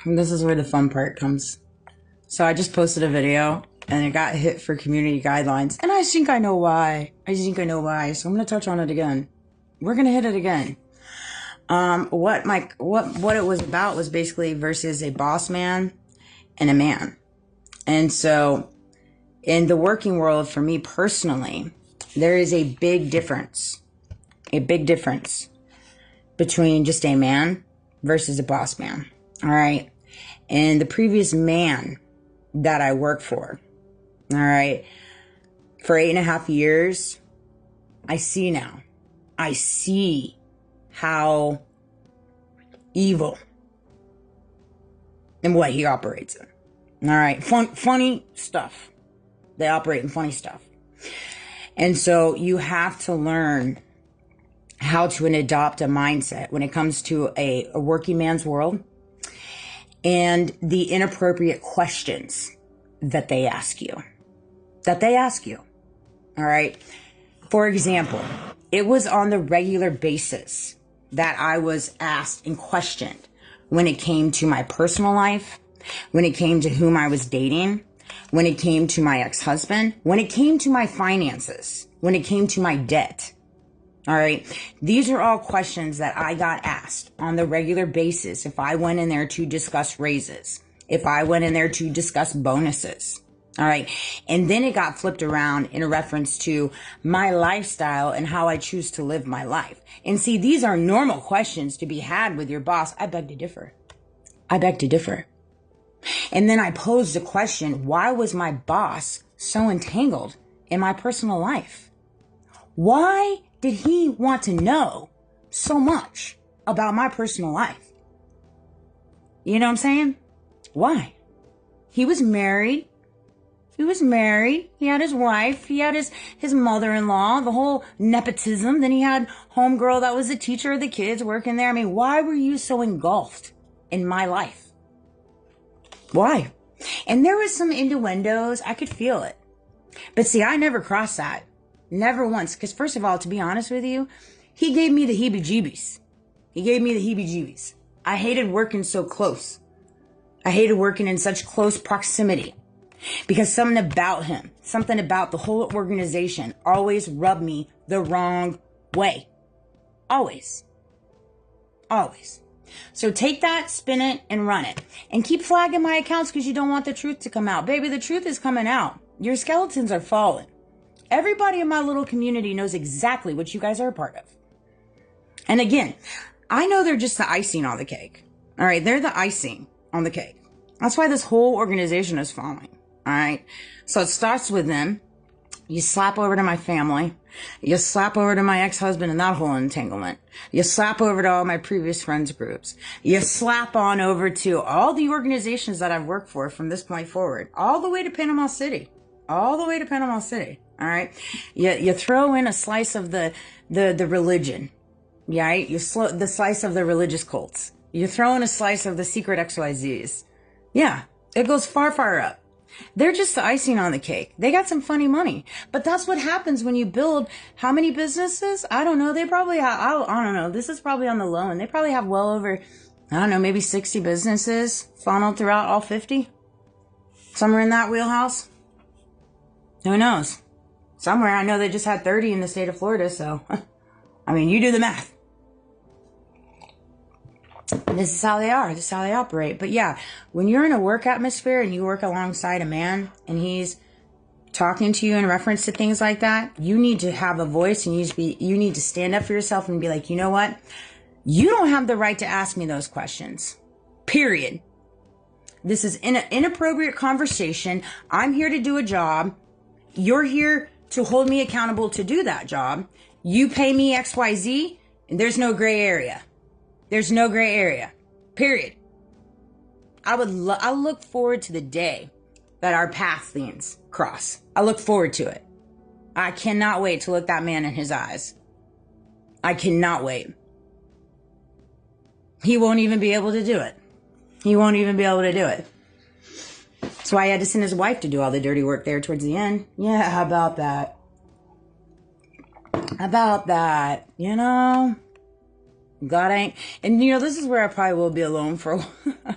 this is where the fun part comes. So I just posted a video and it got hit for community guidelines. And I think I know why. So I'm going to touch on it again. We're going to hit it again. What it was about was basically versus a boss man and a man. And so in the working world, for me personally, there is a big difference between just a man versus a boss man. All right. And the previous man that I worked for, all right, for 8.5 years, I see how evil and what he operates in. All right. Funny stuff. They operate in funny stuff. And so you have to learn how to adopt a mindset when it comes to a working man's world and the inappropriate questions that they ask you. All right. For example, it was on the regular basis that I was asked and questioned when it came to my personal life, when it came to whom I was dating, when it came to my ex-husband, when it came to my finances, when it came to my debt. All right. These are all questions that I got asked on the regular basis if I went in there to discuss raises, if I went in there to discuss bonuses. All right. And then it got flipped around in a reference to my lifestyle and how I choose to live my life. And see, these are normal questions to be had with your boss. I beg to differ. And then I posed the question, why was my boss so entangled in my personal life? Why did he want to know so much about my personal life? You know what I'm saying? Why? He was married. He had his wife. He had his mother-in-law, the whole nepotism. Then he had homegirl that was the teacher of the kids working there. I mean, why were you so engulfed in my life? Why? And there was some innuendos. I could feel it. But see, I never crossed that. Never once. Because first of all, to be honest with you, he gave me the heebie-jeebies. I hated working so close. I hated working in such close proximity. Because something about him, something about the whole organization always rubbed me the wrong way. Always. So take that, spin it, and run it. And keep flagging my accounts because you don't want the truth to come out. Baby, the truth is coming out. Your skeletons are falling. Everybody in my little community knows exactly what you guys are a part of. And again, I know they're just the icing on the cake. All right, they're the icing on the cake. That's why this whole organization is falling. All right. So it starts with them. You slap over to my family. You slap over to my ex-husband and that whole entanglement. You slap over to all my previous friends groups. You slap on over to all the organizations that I've worked for from this point forward, all the way to Panama City. All right. You throw in a slice of the religion. Yeah. Right? The slice of the religious cults. You throw in a slice of the secret XYZs. Yeah. It goes far up. They're just the icing on the cake. They got some funny money. But that's what happens when you build how many businesses? I don't know. They probably have, I don't know. This is probably on the low end. They probably have well over, I don't know, maybe 60 businesses funneled throughout all 50. Somewhere in that wheelhouse. Who knows? Somewhere. I know they just had 30 in the state of Florida. So, I mean, you do the math. This is how they are. This is how they operate. But yeah, when you're in a work atmosphere and you work alongside a man and he's talking to you in reference to things like that, you need to have a voice and you need to stand up for yourself and be like, you know what? You don't have the right to ask me those questions. Period. This is an inappropriate conversation. I'm here to do a job. You're here to hold me accountable to do that job. You pay me XYZ and there's no gray area. Period. I look forward to the day that our paths cross. I look forward to it. I cannot wait to look that man in his eyes. I cannot wait. He won't even be able to do it. That's why he had to send his wife to do all the dirty work there towards the end. Yeah, how about that, you know? God ain't, and you know, this is where I probably will be alone for a while.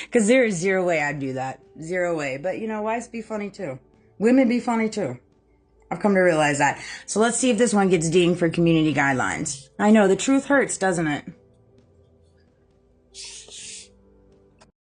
Because there is zero way I'd do that. Zero way. But you know, wives be funny too. Women be funny too. I've come to realize that. So let's see if this one gets dinged for community guidelines. I know, the truth hurts, doesn't it?